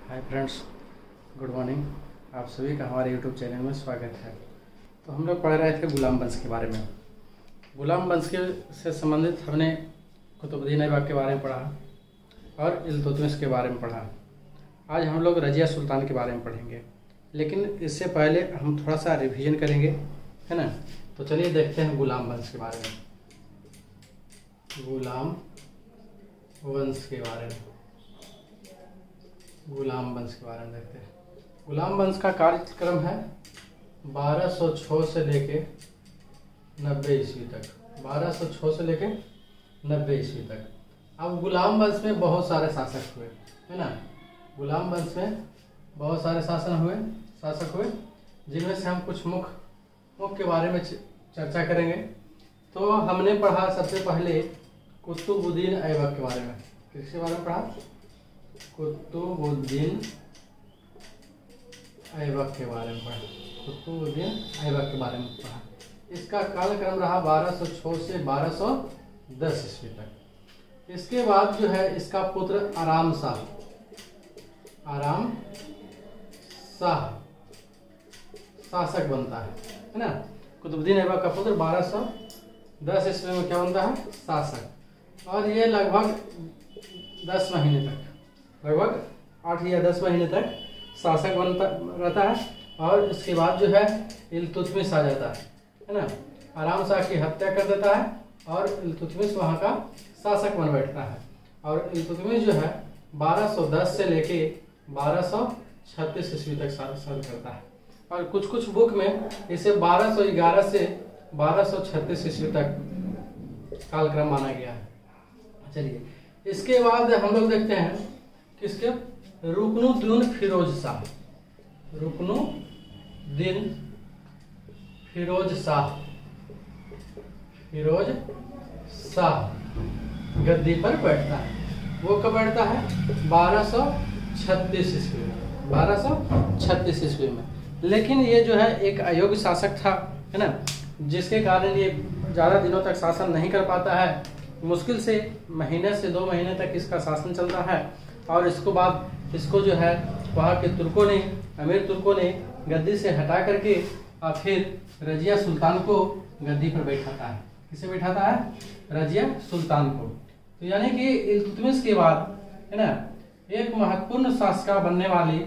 Hi friends, good morning. आप सभी का हमारे यूट्यूब चैनल में स्वागत है। तो हम लोग पढ़ रहे थे गुलाम वंश के बारे में। गुलाम वंश के से संबंधित हमने कुतुबुद्दीन ऐबक के बारे में पढ़ा और इल्तुतमिश के बारे में पढ़ा। आज हम लोग रजिया सुल्तान के बारे में पढ़ेंगे, लेकिन इससे पहले हम थोड़ा सा रिवीजन करेंगे, है ना। तो चलिए देखते हैं गुलाम वंश के बारे में। गुलाम वंश के बारे में देखते हैं। गुलाम वंश का कार्यक्रम है 1206 से लेके 90 ईस्वी तक। 1206 से लेके 90 ईस्वी तक। अब गुलाम वंश में बहुत सारे शासक हुए, है ना। गुलाम वंश में बहुत सारे शासक हुए, जिनमें से हम कुछ मुख्य के बारे में चर्चा करेंगे। तो हमने पढ़ा सबसे पहले कुतुबुद्दीन ऐबक के बारे में। किसके बारे में पढ़ा? कुतुबुद्दीन ऐबक के बारे में पढ़ा। कुतुबुद्दीन ऐबक के बारे में पढ़ा। इसका कालक्रम रहा 1206 से 1210 ईस्वी तक। इसके बाद जो है इसका पुत्र आराम शाह शासक बनता है ना। कुतुबुद्दीन ऐबक का पुत्र 1210 ईस्वी में क्या बनता है? शासक। और ये लगभग 10 महीने तक, लगभग 8 या 10 महीने तक शासक बनता रहता है। और इसके बाद जो है इल्तुतमिश आ जाता है ना। आराम शाह की हत्या कर देता है और इल्तुतमिश वहाँ का शासक बन बैठता है। और इल्तुतमिश जो है 1210 से लेके 1236 ईस्वी तक शासन करता है। और कुछ बुक में इसे 1211 से 1236 ईस्वी तक कालक्रम माना गया है। चलिए, इसके बाद हम लोग देखते हैं किसके? रुकनुद्दीन फिरोज शाह। रुकनुद्दीन फिरोज शाह गद्दी पर बैठता है। वो कब बैठता है? 1236 ईस्वी में। 1236 ईस्वी में। लेकिन ये जो है एक अयोग्य शासक था, है ना, जिसके कारण ये ज़्यादा दिनों तक शासन नहीं कर पाता है। मुश्किल से महीने से 2 महीने तक इसका शासन चलता है। और इसको बाद इसको जो है वहाँ के अमीर तुर्कों ने गद्दी से हटा करके और फिर रजिया सुल्तान को गद्दी पर बैठाता है। किसे बैठाता है? रजिया सुल्तान को। तो यानी कि इल्तुतमिश के बाद, है ना, एक महत्वपूर्ण शासका बनने वाली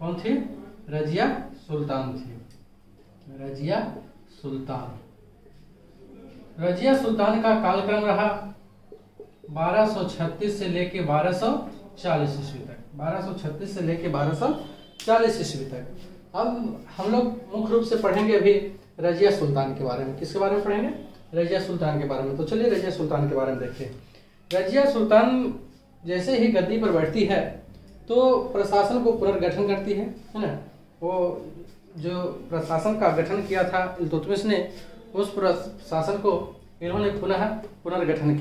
कौन थी? रजिया सुल्तान थी। रजिया सुल्तान का कालक्रम रहा 1236 से लेके 1240 ईस्वी तक। 1236 से लेके 1240 ईस्वी तक। अब हम लोग मुख्य रूप से पढ़ेंगे अभी रजिया सुल्तान के बारे में। किसके बारे में पढ़ेंगे? रजिया सुल्तान के बारे में। तो चलिए रजिया सुल्तान के बारे में देखते हैं। रजिया सुल्तान जैसे ही गद्दी पर बैठती है तो प्रशासन को पुनर्गठन करती है ना। वो जो प्रशासन का गठन किया था इल्तुतमिश ने, उस प्रशासन को इन्होंने पुनर्गठन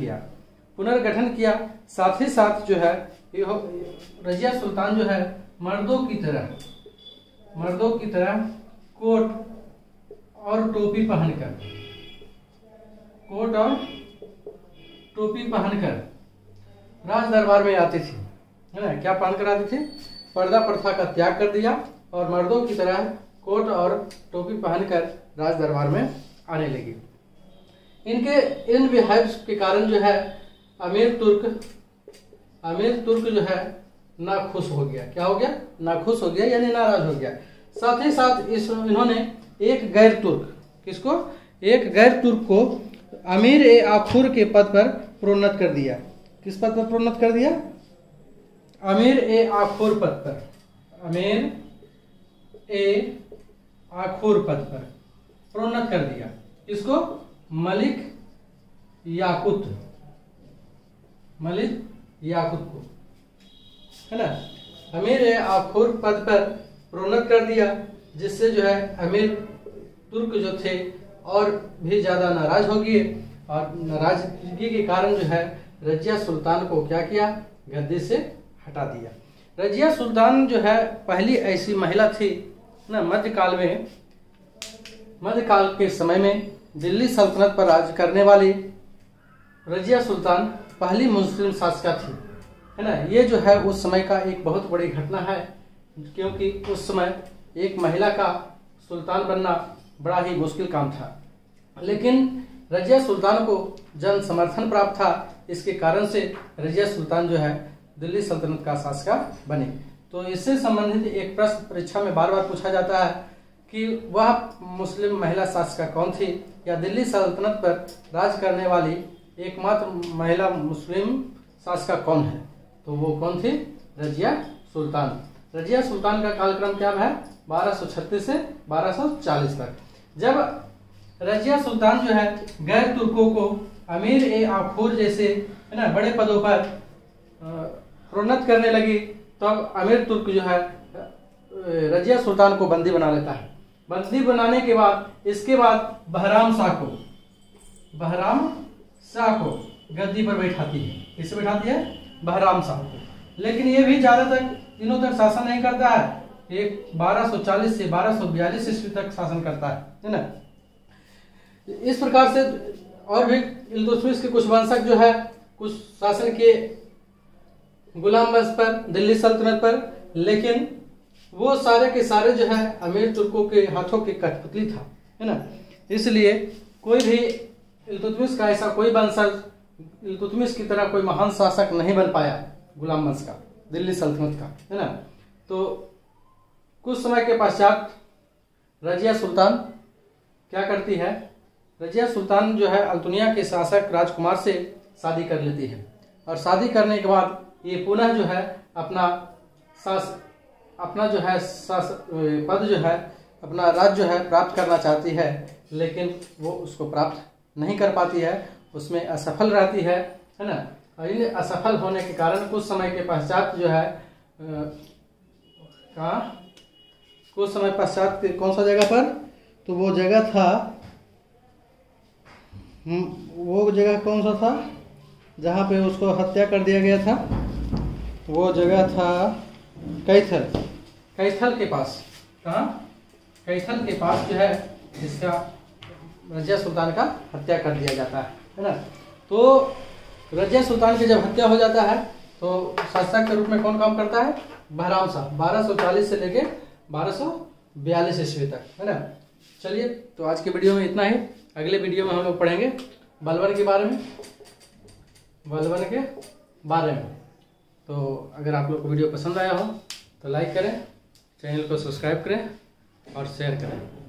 किया। साथ ही साथ जो है रजिया सुल्तान जो है मर्दों की तरह कोट और टोपी पहनकर राज दरबार में आती थी, है ना। क्या पहनकर आती थी? पर्दा प्रथा का त्याग कर दिया और मर्दों की तरह कोट और टोपी पहनकर राज दरबार में आने लगी। इनके इन बिहेव के कारण जो है अमीर तुर्क जो है नाखुश हो गया। क्या हो गया? नाखुश हो गया, यानी नाराज हो गया। साथ ही साथ इन्होंने एक गैर तुर्क को अमीर ए आखुर के पद पर प्रोन्नत कर दिया। किस पद पर प्रोन्नत कर दिया? अमीर ए आखुर पद पर। अमीर ए आखुर पद पर प्रोन्नत कर दिया। इसको मलिक याकुत को, है ना, अमीर ए आखुर पद पर प्रोन्नत कर दिया, जिससे जो है अमीर तुर्क जो थे और भी ज्यादा नाराज हो गए। और नाराजगी के कारण जो है रजिया सुल्तान को क्या किया? गद्दी से हटा दिया। रजिया सुल्तान जो है पहली ऐसी महिला थी ना मध्यकाल के समय में दिल्ली सल्तनत पर राज करने वाली रजिया सुल्तान पहली मुस्लिम शासिका थी, है ना। ये जो है उस समय का एक बहुत बड़ी घटना है क्योंकि उस समय एक महिला का सुल्तान बनना बड़ा ही मुश्किल काम था। लेकिन रजिया सुल्तान को जन समर्थन प्राप्त था, इसके कारण से रजिया सुल्तान जो है दिल्ली सल्तनत का शासक बने। तो इससे संबंधित एक प्रश्न परीक्षा में बार बार पूछा जाता है कि वह मुस्लिम महिला शासिका कौन थी, या दिल्ली सल्तनत पर राज करने वाली एकमात्र महिला मुस्लिम शासिका कौन है। तो वो कौन थी? रजिया सुल्तान। रजिया सुल्तान का कालक्रम क्या है? 1236 से 1240 तक। जब रजिया सुल्तान जो है गैर तुर्कों को अमीर ए आखूर जैसे है ना बड़े पदों पर प्रोन्नत करने लगी, तब अमीर तुर्क जो है रजिया सुल्तान को बंदी बना लेता है। बंदी बनाने के बाद इसके बाद बहराम शाह को गद्दी पर बैठाती है। किसे बैठाती है? बहराम शाह को। लेकिन ये भी ज्यादा तक दिनों तक शासन नहीं करता है, एक 1240 से 1242 ईस्वी तक शासन करता है ना। इस प्रकार से और भी इल्तुतमिश के कुछ वंशक जो है कुछ शासन के गुलाम वंश पर, दिल्ली सल्तनत पर, लेकिन वो सारे के सारे जो है अमीर तुर्कों के हाथों की कठपुतली था, है ना। इसलिए कोई भी इल्तुतमिश का ऐसा कोई वंशज इल्तुतमिश की तरह कोई महान शासक नहीं बन पाया गुलाम वंश का, दिल्ली सल्तनत का, है ना। तो कुछ समय के पश्चात रजिया सुल्तान क्या करती है? रजिया सुल्तान जो है अल्तुनिया के शासक राजकुमार से शादी कर लेती है, और शादी करने के बाद ये पुनः जो है अपना जो है पद जो है अपना राज्य जो है प्राप्त करना चाहती है, लेकिन वो उसको प्राप्त नहीं कर पाती है, उसमें असफल रहती है ना। और इन असफल होने के कारण कुछ समय के पश्चात जो है कुछ समय पश्चात कौन सा जगह पर? तो वो जगह था, वो जगह कौन सा था जहाँ पे उसको हत्या कर दिया गया था? वो जगह था कैथल के पास। कहाँ? कैथल के पास जो है जिसका रजिया सुल्तान का हत्या कर दिया जाता है ना। तो रजिया सुल्तान की जब हत्या हो जाता है तो शासक के रूप में कौन काम करता है? बहराम शाह, 1240 से लेके 1242 ईस्वी तक, है ना। चलिए, तो आज के वीडियो में इतना ही। अगले वीडियो में हम लोग पढ़ेंगे बलबन के बारे में। तो अगर आप लोग को वीडियो पसंद आया हो तो लाइक करें, चैनल को सब्सक्राइब करें और शेयर करें।